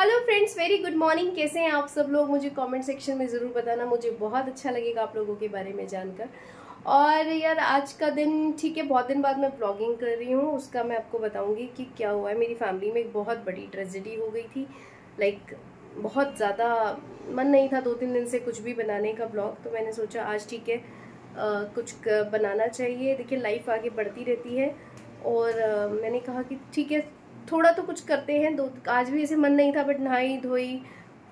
Hello friends, very good morning. कैसे हैं आप सब लोग? मुझे कमेंट सेक्शन में ज़रूर बताना, मुझे बहुत अच्छा लगेगा आप लोगों के बारे में जानकर। और यार आज का दिन ठीक है, बहुत दिन बाद मैं ब्लॉगिंग कर रही हूँ, उसका मैं आपको बताऊंगी कि क्या हुआ है। मेरी फैमिली में एक बहुत बड़ी ट्रेजेडी हो गई थी। लाइक बहुत ज़्यादा मन नहीं था 2-3 दिन से कुछ भी बनाने का ब्लॉग, तो मैंने सोचा आज ठीक है कुछ बनाना चाहिए। देखिए लाइफ आगे बढ़ती रहती है और मैंने कहा कि ठीक है थोड़ा तो कुछ करते हैं। आज भी ऐसे मन नहीं था, बट नहाई धोई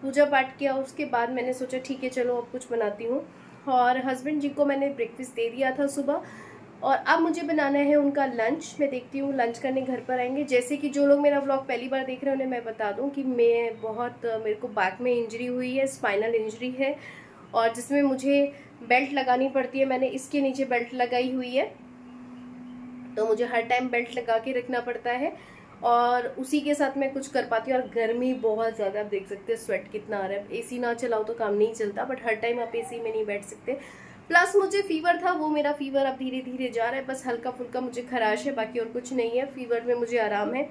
पूजा पाठ किया, उसके बाद मैंने सोचा ठीक है चलो अब कुछ बनाती हूँ। और हस्बैंड जी को मैंने ब्रेकफास्ट दे दिया था सुबह, और अब मुझे बनाना है उनका लंच। मैं देखती हूँ लंच करने घर पर आएंगे। जैसे कि जो लोग मेरा ब्लॉग पहली बार देख रहे हैं उन्हें मैं बता दूँ कि मेरे को बैक में इंजरी हुई है, स्पाइनल इंजरी है, और जिसमें मुझे बेल्ट लगानी पड़ती है। मैंने इसके नीचे बेल्ट लगाई हुई है, तो मुझे हर टाइम बेल्ट लगा के रखना पड़ता है और उसी के साथ मैं कुछ कर पाती हूँ। और गर्मी बहुत ज़्यादा, आप देख सकते हैं स्वेट कितना आ रहा है। एसी ना चलाओ तो काम नहीं चलता, बट हर टाइम आप एसी में नहीं बैठ सकते। प्लस मुझे फीवर था, वो मेरा फीवर अब धीरे धीरे जा रहा है। बस हल्का फुल्का मुझे खराश है, बाकी और कुछ नहीं है। फीवर में मुझे आराम है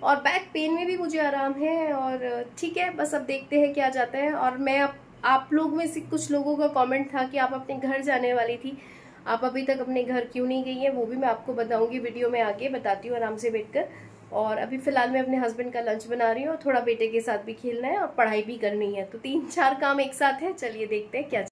और बैक पेन में भी मुझे आराम है। और ठीक है, बस अब देखते हैं क्या जाता है। और मैं आप लोग में से कुछ लोगों का कमेंट था कि आप अपने घर जाने वाली थी, आप अभी तक अपने घर क्यों नहीं गई है, वो भी मैं आपको बताऊंगी वीडियो में आगे, बताती हूँ आराम से बैठकर। और अभी फिलहाल मैं अपने हस्बैंड का लंच बना रही हूँ, थोड़ा बेटे के साथ भी खेलना है और पढ़ाई भी करनी है, तो 3-4 काम एक साथ है। चलिए देखते हैं क्या।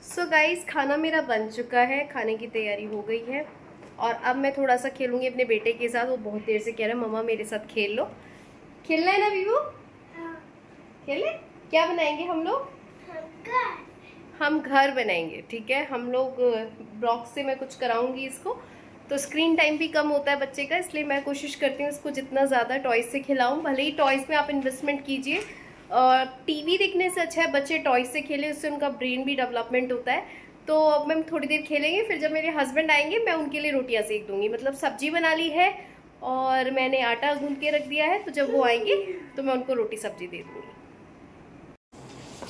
सो गाइस, खाना मेरा बन चुका है, खाने की तैयारी हो गई है। और अब मैं थोड़ा सा खेलूंगी अपने बेटे के साथ। वो बहुत देर से कह रहा है मम्मा मेरे साथ खेल लो। खेलना है ना वीवू? खेले? क्या बनाएंगे हम लोग? हम घर बनाएंगे, ठीक है। हम लोग ब्लॉग से मैं कुछ कराऊंगी इसको, तो स्क्रीन टाइम भी कम होता है बच्चे का, इसलिए मैं कोशिश करती हूँ इसको जितना ज़्यादा टॉयज से खिलाऊं। भले ही टॉयज में आप इन्वेस्टमेंट कीजिए, और टीवी देखने से अच्छा है बच्चे टॉयज से खेले, उससे उनका ब्रेन भी डेवलपमेंट होता है। तो अब हम थोड़ी देर खेलेंगे, फिर जब मेरे हस्बैंड आएंगे मैं उनके लिए रोटियां सेक दूंगी। मतलब सब्जी बना ली है और मैंने आटा गूंद के रख दिया है, तो जब वो आएंगे तो मैं उनको रोटी सब्जी दे दूंगी।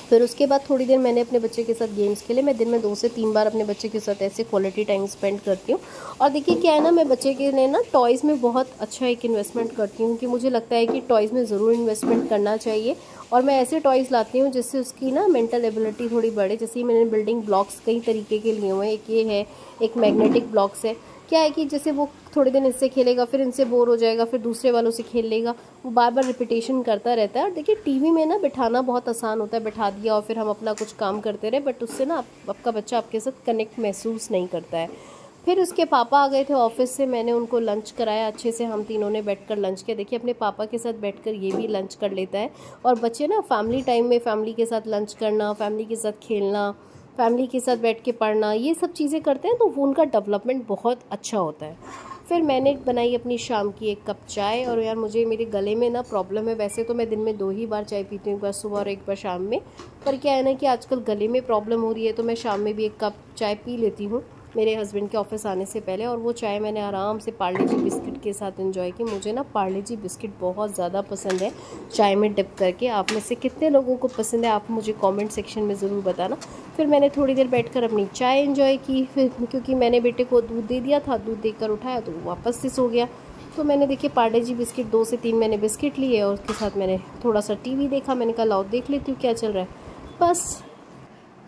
फिर उसके बाद थोड़ी देर मैंने अपने बच्चे के साथ गेम्स खेले। मैं दिन में 2 से 3 बार अपने बच्चे के साथ ऐसे क्वालिटी टाइम स्पेंड करती हूँ। और देखिए क्या है ना, मैं बच्चे के लिए ना टॉयज़ में बहुत अच्छा एक इन्वेस्टमेंट करती हूँ, कि मुझे लगता है कि टॉयज़ में ज़रूर इन्वेस्टमेंट करना चाहिए। और मैं ऐसे टॉयज़ लाती हूँ जिससे उसकी ना मेंटल एबिलिटी थोड़ी बढ़े। जैसे मैंने बिल्डिंग ब्लॉक्स कई तरीके के लिए हुए हैं, एक ये है, एक मैग्नेटिक ब्लॉक्स है। क्या है कि जैसे वो थोड़े दिन इससे खेलेगा, फिर इनसे बोर हो जाएगा, फिर दूसरे वालों से खेल लेगा, वो बार बार रिपीटेशन करता रहता है। और देखिए टीवी में ना बिठाना बहुत आसान होता है, बिठा दिया और फिर हम अपना कुछ काम करते रहे, बट उससे ना आपका बच्चा आपके साथ कनेक्ट महसूस नहीं करता है। फिर उसके पापा आ गए थे ऑफिस से, मैंने उनको लंच कराया अच्छे से। हम तीनों ने बैठकर लंच किया। देखिए अपने पापा के साथ बैठकर ये भी लंच कर लेता है। और बच्चे ना फैमिली टाइम में फैमिली के साथ लंच करना, फैमिली के साथ खेलना, फैमिली के साथ बैठ के पढ़ना, ये सब चीज़ें करते हैं, तो वो उनका डेवलपमेंट बहुत अच्छा होता है। फिर मैंने बनाई अपनी शाम की एक कप चाय। और यार मुझे मेरे गले में ना प्रॉब्लम है, वैसे तो मैं दिन में 2 ही बार चाय पीती हूँ, एक बार सुबह और एक बार शाम में। पर क्या है ना कि आजकल गले में प्रॉब्लम हो रही है, तो मैं शाम में भी एक कप चाय पी लेती हूँ मेरे हस्बैंड के ऑफिस आने से पहले। और वो चाय मैंने आराम से पार्ले जी बिस्किट के साथ एंजॉय की। मुझे ना पार्ले जी बिस्किट बहुत ज़्यादा पसंद है चाय में डिप करके। आप में से कितने लोगों को पसंद है आप मुझे कमेंट सेक्शन में ज़रूर बताना। फिर मैंने थोड़ी देर बैठकर अपनी चाय एंजॉय की, फिर क्योंकि मैंने बेटे को दूध दे दिया था, दूध देकर उठाया तो वो वापस से सो गया। तो मैंने देखिए पार्ले जी बिस्किट 2 से 3 मैंने बिस्किट लिए और उसके साथ मैंने थोड़ा सा टीवी देखा। मैंने कहा लाओ देख लेती हूँ क्या चल रहा है बस।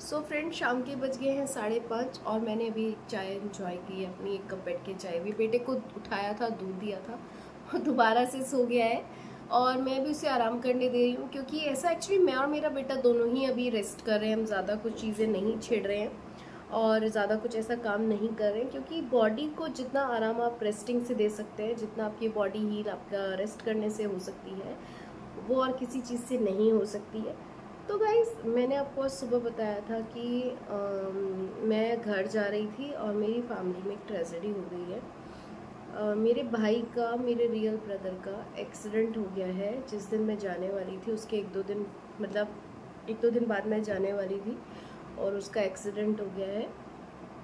सो फ्रेंड, शाम के बज गए हैं 5:30 और मैंने अभी चाय एंजॉय की है अपनी, एक कप बैठ के चाय भी। बेटे को उठाया था, दूध दिया था, और दोबारा से सो गया है और मैं भी उसे आराम करने दे रही हूँ। क्योंकि ऐसा एक्चुअली मैं और मेरा बेटा दोनों ही अभी रेस्ट कर रहे हैं, हम ज़्यादा कुछ चीज़ें नहीं छेड़ रहे हैं और ज़्यादा कुछ ऐसा काम नहीं कर रहे हैं। क्योंकि बॉडी को जितना आराम आप रेस्टिंग से दे सकते हैं, जितना आपकी बॉडी हील आपका रेस्ट करने से हो सकती है, वो और किसी चीज़ से नहीं हो सकती है। तो गाइस, मैंने आपको आज सुबह बताया था कि मैं घर जा रही थी और मेरी फैमिली में एक ट्रेजेडी हो गई है। मेरे भाई का, मेरे रियल ब्रदर का एक्सीडेंट हो गया है। जिस दिन मैं जाने वाली थी उसके 1-2 दिन, मतलब 1-2 दिन बाद मैं जाने वाली थी और उसका एक्सीडेंट हो गया है।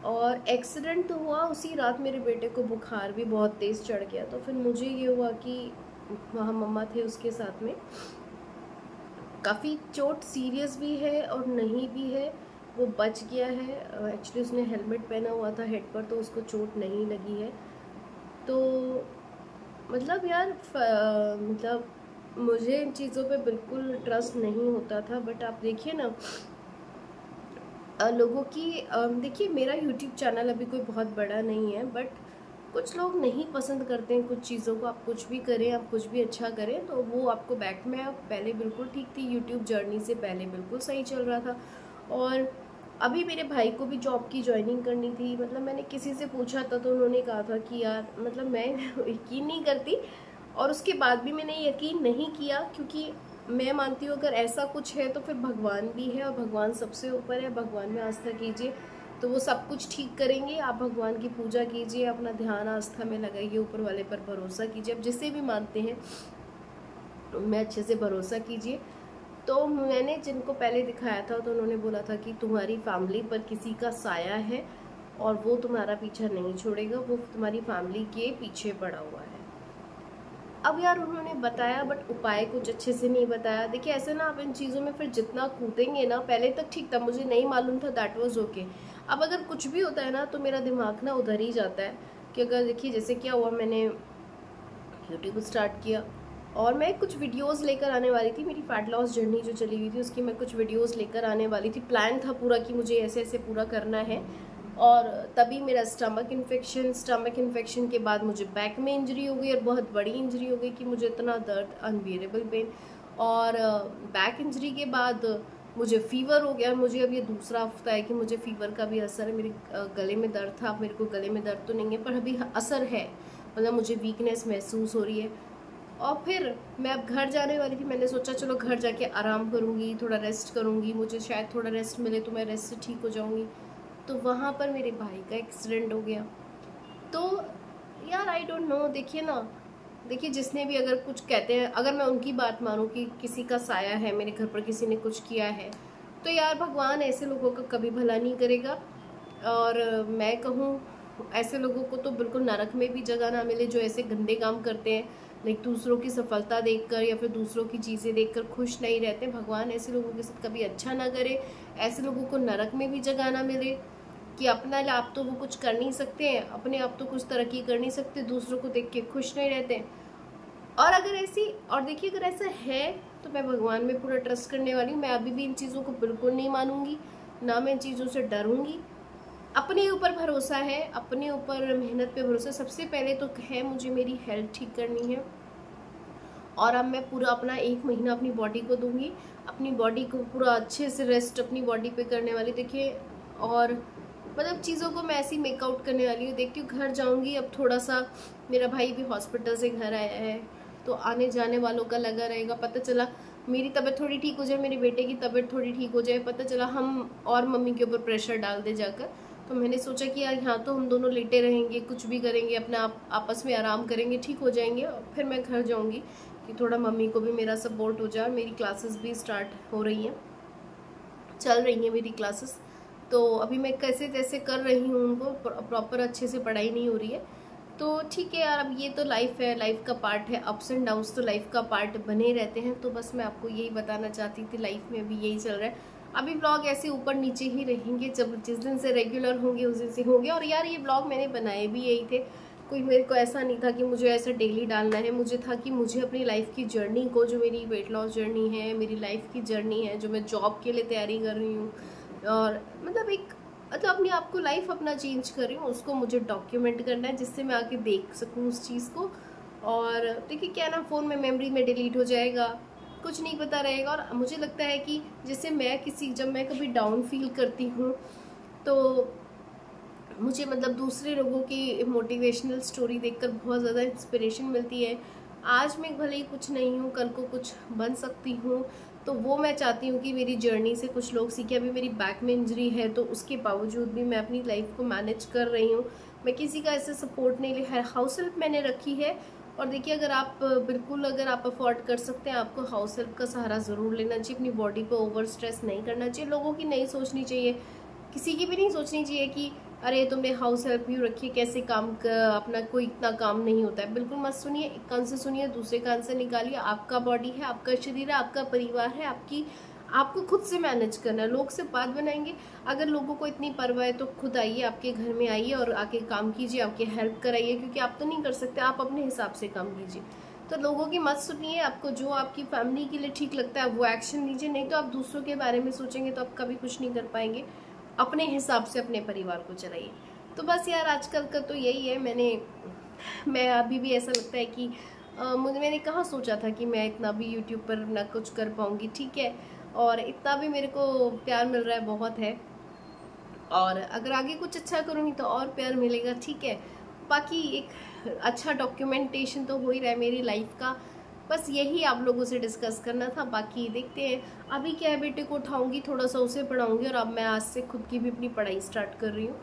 और एक्सीडेंट हुआ उसी रात मेरे बेटे को बुखार भी बहुत तेज़ चढ़ गया। तो फिर मुझे ये हुआ कि वहाँ मम्मा थे उसके साथ में। काफ़ी चोट सीरियस भी है और नहीं भी है, वो बच गया है। एक्चुअली उसने हेलमेट पहना हुआ था हेड पर, तो उसको चोट नहीं लगी है। तो मतलब यार मतलब मुझे इन चीज़ों पे बिल्कुल ट्रस्ट नहीं होता था। बट आप देखिए ना, लोगों की देखिए मेरा यूट्यूब चैनल अभी कोई बहुत बड़ा नहीं है, बट कुछ लोग नहीं पसंद करते हैं कुछ चीज़ों को। आप कुछ भी करें, आप कुछ भी अच्छा करें तो वो आपको बैक में, पहले बिल्कुल ठीक थी, यूट्यूब जर्नी से पहले बिल्कुल सही चल रहा था। और अभी मेरे भाई को भी जॉब की ज्वाइनिंग करनी थी। मतलब मैंने किसी से पूछा था तो उन्होंने कहा था कि यार मतलब मैं यकीन नहीं करती, और उसके बाद भी मैंने यकीन नहीं किया। क्योंकि मैं मानती हूँ अगर ऐसा कुछ है तो फिर भगवान भी है और भगवान सबसे ऊपर है। भगवान में आस्था कीजिए तो वो सब कुछ ठीक करेंगे। आप भगवान की पूजा कीजिए, अपना ध्यान आस्था में लगाइए, ऊपर वाले पर भरोसा कीजिए। आप जिसे भी मानते हैं उनमें अच्छे से भरोसा कीजिए। तो मैंने जिनको पहले दिखाया था तो उन्होंने बोला था कि तुम्हारी फैमिली पर किसी का साया है और वो तुम्हारा पीछा नहीं छोड़ेगा, वो तुम्हारी फैमिली के पीछे पड़ा हुआ है। अब यार उन्होंने बताया बट उपाय कुछ अच्छे से नहीं बताया। देखिए ऐसे ना आप इन चीज़ों में फिर जितना कूदेंगे ना, पहले तक ठीक था, मुझे नहीं मालूम था, दैट वाज ओके। अब अगर कुछ भी होता है ना तो मेरा दिमाग ना उधर ही जाता है कि अगर देखिए जैसे क्या हुआ, मैंने यूट्यूब स्टार्ट किया और मैं कुछ वीडियोस लेकर आने वाली थी। मेरी फैट लॉस जर्नी जो चली हुई थी उसकी मैं कुछ वीडियोस लेकर आने वाली थी। प्लान था पूरा कि मुझे ऐसे ऐसे पूरा करना है। और तभी मेरा स्टमक इन्फेक्शन के बाद मुझे बैक में इंजरी हो गई और बहुत बड़ी इंजरी हो गई कि मुझे इतना दर्द, अनबियरेबल पेन। और बैक इंजरी के बाद मुझे फीवर हो गया। मुझे अब ये दूसरा हफ्ता है कि मुझे फीवर का भी असर है। मेरे गले में दर्द था, अब मेरे को गले में दर्द तो नहीं है पर अभी असर है, मतलब मुझे वीकनेस महसूस हो रही है। और फिर मैं अब घर जाने वाली थी। मैंने सोचा चलो घर जाके आराम करूँगी, थोड़ा रेस्ट करूँगी, मुझे शायद थोड़ा रेस्ट मिले तो मैं रेस्ट से ठीक हो जाऊँगी। तो वहाँ पर मेरे भाई का एक्सीडेंट हो गया। तो यार आई डोंट नो, देखिए ना, देखिए जिसने भी अगर कुछ कहते हैं, अगर मैं उनकी बात मानूं कि किसी का साया है मेरे घर पर, किसी ने कुछ किया है, तो यार भगवान ऐसे लोगों का कभी भला नहीं करेगा। और मैं कहूँ ऐसे लोगों को तो बिल्कुल नरक में भी जगह ना मिले जो ऐसे गंदे काम करते हैं, लाइक दूसरों की सफलता देखकर या फिर दूसरों की चीज़ें देखकर खुश नहीं रहते। भगवान ऐसे लोगों के साथ कभी अच्छा ना करे, ऐसे लोगों को नरक में भी जगह ना मिले कि अपना आप तो वो कुछ कर नहीं सकते हैं, अपने आप तो कुछ तरक्की कर नहीं सकते, दूसरों को देख के खुश नहीं रहते। और अगर ऐसी, और देखिए अगर ऐसा है तो मैं भगवान में पूरा ट्रस्ट करने वाली हूँ। मैं अभी भी इन चीज़ों को बिल्कुल नहीं मानूंगी, ना मैं इन चीज़ों से डरूंगी। अपने ऊपर भरोसा है, अपने ऊपर मेहनत पे भरोसा सबसे पहले तो है। मुझे मेरी हेल्थ ठीक करनी है और अब मैं पूरा अपना 1 महीना अपनी बॉडी को दूंगी, अपनी बॉडी को पूरा अच्छे से रेस्ट अपनी बॉडी पे करने वाली। देखिए और मतलब चीज़ों को मैं ऐसे ही मेकआउट करने वाली हूँ। देखती हूँ घर जाऊँगी। अब थोड़ा सा मेरा भाई भी हॉस्पिटल से घर आया है तो आने जाने वालों का लगा रहेगा। पता चला मेरी तबीयत थोड़ी ठीक हो जाए, मेरे बेटे की तबीयत थोड़ी ठीक हो जाए, पता चला हम और मम्मी के ऊपर प्रेशर डाल दे जाकर, तो मैंने सोचा कि यार यहाँ तो हम दोनों लेटे रहेंगे, कुछ भी करेंगे, अपने आपस में आराम करेंगे, ठीक हो जाएंगे और फिर मैं घर जाऊँगी कि थोड़ा मम्मी को भी मेरा सपोर्ट हो जाए। मेरी क्लासेस भी स्टार्ट हो रही हैं, चल रही हैं मेरी क्लासेस, तो अभी मैं कैसे तैसे कर रही हूँ, उनको प्रॉपर अच्छे से पढ़ाई नहीं हो रही है। तो ठीक है यार, अब ये तो लाइफ है, लाइफ का पार्ट है, अप्स एंड डाउन्स तो लाइफ का पार्ट बने रहते हैं। तो बस मैं आपको यही बताना चाहती थी, लाइफ में अभी यही चल रहा है। अभी ब्लॉग ऐसे ऊपर नीचे ही रहेंगे, जब जिस दिन से रेगुलर होंगे उस दिन से होंगे। और यार ये ब्लॉग मैंने बनाए भी यही थे, कोई मेरे को ऐसा नहीं था कि मुझे ऐसा डेली डालना है। मुझे था कि मुझे अपनी लाइफ की जर्नी को, जो मेरी वेट लॉस जर्नी है, मेरी लाइफ की जर्नी है, जो मैं जॉब के लिए तैयारी कर रही हूँ, और मतलब अपने आप को लाइफ अपना चेंज कर रही हूँ, उसको मुझे डॉक्यूमेंट करना है, जिससे मैं आके देख सकूँ उस चीज़ को। और देखिए क्या ना, फ़ोन में मेमोरी में डिलीट हो जाएगा, कुछ नहीं पता रहेगा। और मुझे लगता है कि जैसे जब मैं कभी डाउन फील करती हूँ तो मुझे मतलब दूसरे लोगों की मोटिवेशनल स्टोरी देखकर बहुत ज़्यादा इंस्पिरेशन मिलती है। आज मैं भले ही कुछ नहीं हूँ, कल को कुछ बन सकती हूँ, तो वो मैं चाहती हूँ कि मेरी जर्नी से कुछ लोग सीखें। अभी मेरी बैक में इंजरी है, तो उसके बावजूद भी मैं अपनी लाइफ को मैनेज कर रही हूँ। मैं किसी का ऐसे सपोर्ट नहीं लिया, हाउस हेल्प मैंने रखी है। और देखिए, अगर आप अफोर्ड कर सकते हैं, आपको हाउस हेल्प का सहारा ज़रूर लेना चाहिए। अपनी बॉडी पे ओवर स्ट्रेस नहीं करना चाहिए, लोगों की नहीं सोचनी चाहिए, किसी की भी नहीं सोचनी चाहिए कि अरे तुमने हाउस हेल्प ही रखी है, कैसे काम कर, अपना कोई इतना काम नहीं होता है। बिल्कुल मत सुनिए, एक कान से सुनिए, दूसरे कान से निकालिए। आपका बॉडी है, आपका शरीर है, आपका परिवार है, आपको खुद से मैनेज करना है। लोग से बात बनाएंगे, अगर लोगों को इतनी परवाह है तो खुद आइए, आपके घर में आइए और आके काम कीजिए, आपके हेल्प कराइए, क्योंकि आप तो नहीं कर सकते, आप अपने हिसाब से काम कीजिए। तो लोगों की मत सुनिए, आपको जो आपकी फैमिली के लिए ठीक लगता है वो एक्शन लीजिए, नहीं तो आप दूसरों के बारे में सोचेंगे तो आप कभी कुछ नहीं कर पाएंगे। अपने हिसाब से अपने परिवार को चलाइए। तो बस यार, आजकल का तो यही है। मैं अभी भी ऐसा लगता है कि मैंने कहाँ सोचा था कि मैं इतना भी यूट्यूब पर ना कुछ कर पाऊँगी, ठीक है। और इतना भी मेरे को प्यार मिल रहा है, बहुत है। और अगर आगे कुछ अच्छा करूँगी तो और प्यार मिलेगा, ठीक है। बाकी एक अच्छा डॉक्यूमेंटेशन तो हो ही रहा है मेरी लाइफ का। बस यही आप लोगों से डिस्कस करना था। बाकी देखते हैं, अभी क्या है, बेटे को उठाऊंगी, थोड़ा सा उसे पढ़ाऊंगी, और अब मैं आज से खुद की भी अपनी पढ़ाई स्टार्ट कर रही हूँ।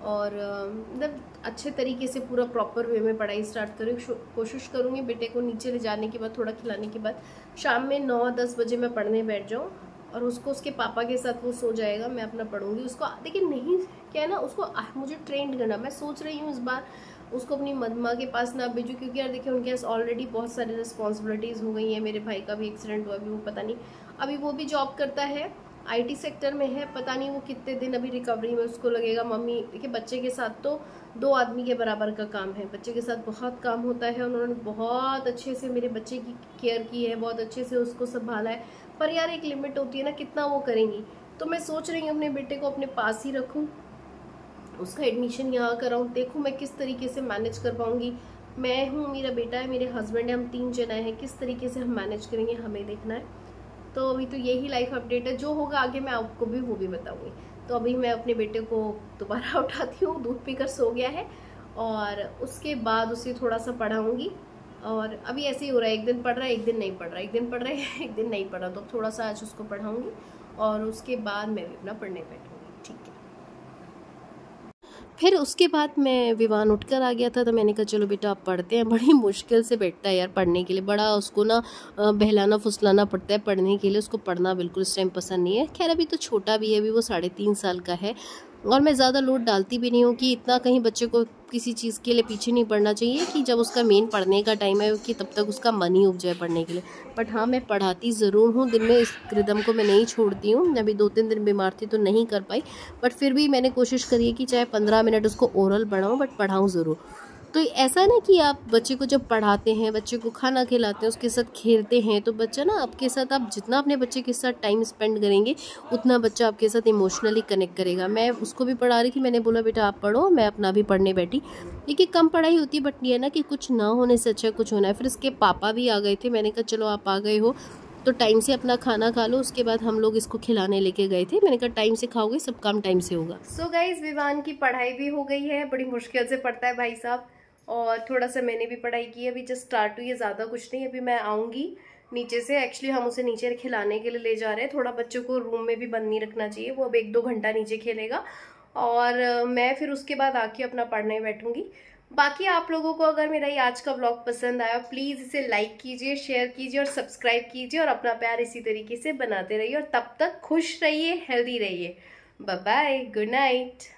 और मतलब अच्छे तरीके से पूरा प्रॉपर वे में पढ़ाई स्टार्ट कर रही हूँ। कोशिश करूँगी बेटे को नीचे ले जाने के बाद, थोड़ा खिलाने के बाद, शाम में 9-10 बजे मैं पढ़ने बैठ जाऊँ, और उसको उसके पापा के साथ वो सो जाएगा, मैं अपना पढ़ूंगी। उसको देखिए, नहीं क्या है ना, उसको मुझे ट्रेंड करना। मैं सोच रही हूँ इस बार उसको अपनी मम्मा के पास ना भेजूँ, क्योंकि यार देखिए, उनके पास ऑलरेडी बहुत सारी रिस्पॉन्सिबिलिटीज़ हो गई हैं। मेरे भाई का भी एक्सीडेंट हुआ, अभी वो पता नहीं, अभी वो भी जॉब करता है, आईटी सेक्टर में है, पता नहीं वो कितने दिन अभी रिकवरी में उसको लगेगा। मम्मी देखिए, बच्चे के साथ तो 2 आदमी के बराबर का काम है, बच्चे के साथ बहुत काम होता है। उन्होंने बहुत अच्छे से मेरे बच्चे की केयर की है, बहुत अच्छे से उसको संभाला है। पर यार एक लिमिट होती है ना, कितना वो करेंगी। तो मैं सोच रही हूँ अपने बेटे को अपने पास ही रखूँ, उसका एडमिशन यहाँ कराऊँ, देखूँ मैं किस तरीके से मैनेज कर पाऊँगी। मैं हूँ, मेरा बेटा है, मेरे हस्बैंड है, हम 3 जना हैं, किस तरीके से हम मैनेज करेंगे हमें देखना है। तो अभी तो यही लाइफ अपडेट है, जो होगा आगे मैं आपको भी वो भी बताऊँगी। तो अभी मैं अपने बेटे को दोबारा उठाती हूँ, दूध पीकर सो गया है, और उसके बाद उसे थोड़ा सा पढ़ाऊँगी। और अभी ऐसे ही हो रहा है, एक दिन पढ़ रहा है, एक दिन नहीं पढ़ रहा, एक दिन पढ़ रहा है, एक दिन नहीं पढ़ रहा। तो थोड़ा सा आज उसको पढ़ाऊँगी, और उसके बाद मैं भी अपना पढ़ने बैठूँगी, ठीक है। फिर उसके बाद मैं विवान उठकर आ गया था, तो मैंने कहा चलो बेटा आप पढ़ते हैं। बड़ी मुश्किल से बैठता है यार पढ़ने के लिए, बड़ा उसको ना बहलाना फुसलाना पड़ता है पढ़ने के लिए। उसको पढ़ना बिल्कुल इस टाइम पसंद नहीं है। खैर अभी तो छोटा भी है, अभी वो 3.5 साल का है, और मैं ज़्यादा लोड डालती भी नहीं हूँ कि इतना कहीं बच्चे को किसी चीज़ के लिए पीछे नहीं पड़ना चाहिए कि जब उसका मेन पढ़ने का टाइम है कि तब तक उसका मन ही उब जाए पढ़ने के लिए। बट हाँ, मैं पढ़ाती ज़रूर हूँ, दिन में इस रिदम को मैं नहीं छोड़ती हूँ। अभी 2-3 दिन बीमार थी तो नहीं कर पाई, बट फिर भी मैंने कोशिश करी है कि चाहे 15 मिनट उसको ओरल पढ़ाऊँ, बट पढ़ाऊँ ज़रूर। तो ऐसा है ना कि आप बच्चे को जब पढ़ाते हैं, बच्चे को खाना खिलाते हैं, उसके साथ खेलते हैं, तो बच्चा ना आपके साथ, आप जितना अपने बच्चे के साथ टाइम स्पेंड करेंगे उतना बच्चा आपके साथ इमोशनली कनेक्ट करेगा। मैं उसको भी पढ़ा रही थी, मैंने बोला बेटा आप पढ़ो, मैं अपना भी पढ़ने बैठी। देखिए कम पढ़ाई होती है, बट ये है ना कि कुछ ना होने से अच्छा कुछ होना है। फिर इसके पापा भी आ गए थे, मैंने कहा चलो आप आ गए हो तो टाइम से अपना खाना खा लो। उसके बाद हम लोग इसको खिलाने लेके गए थे, मैंने कहा टाइम से खाओगे सब काम टाइम से होगा। सो गाइस, विवान की पढ़ाई भी हो गई है, बड़ी मुश्किल से पढ़ता है भाई साहब, और थोड़ा सा मैंने भी पढ़ाई की है। अभी जस्ट स्टार्ट हुई है, ज़्यादा कुछ नहीं। अभी मैं आऊँगी नीचे से, एक्चुअली हम उसे नीचे खिलाने के लिए ले जा रहे हैं। थोड़ा बच्चों को रूम में भी बंद नहीं रखना चाहिए, वो अब 1-2 घंटा नीचे खेलेगा, और मैं फिर उसके बाद आके अपना पढ़ने बैठूंगी। बाकी आप लोगों को अगर मेरा ये आज का व्लॉग पसंद आया, प्लीज़ इसे लाइक कीजिए, शेयर कीजिए और सब्सक्राइब कीजिए और अपना प्यार इसी तरीके से बनाते रहिए। और तब तक खुश रहिए, हेल्दी रहिए। Bye bye, good night.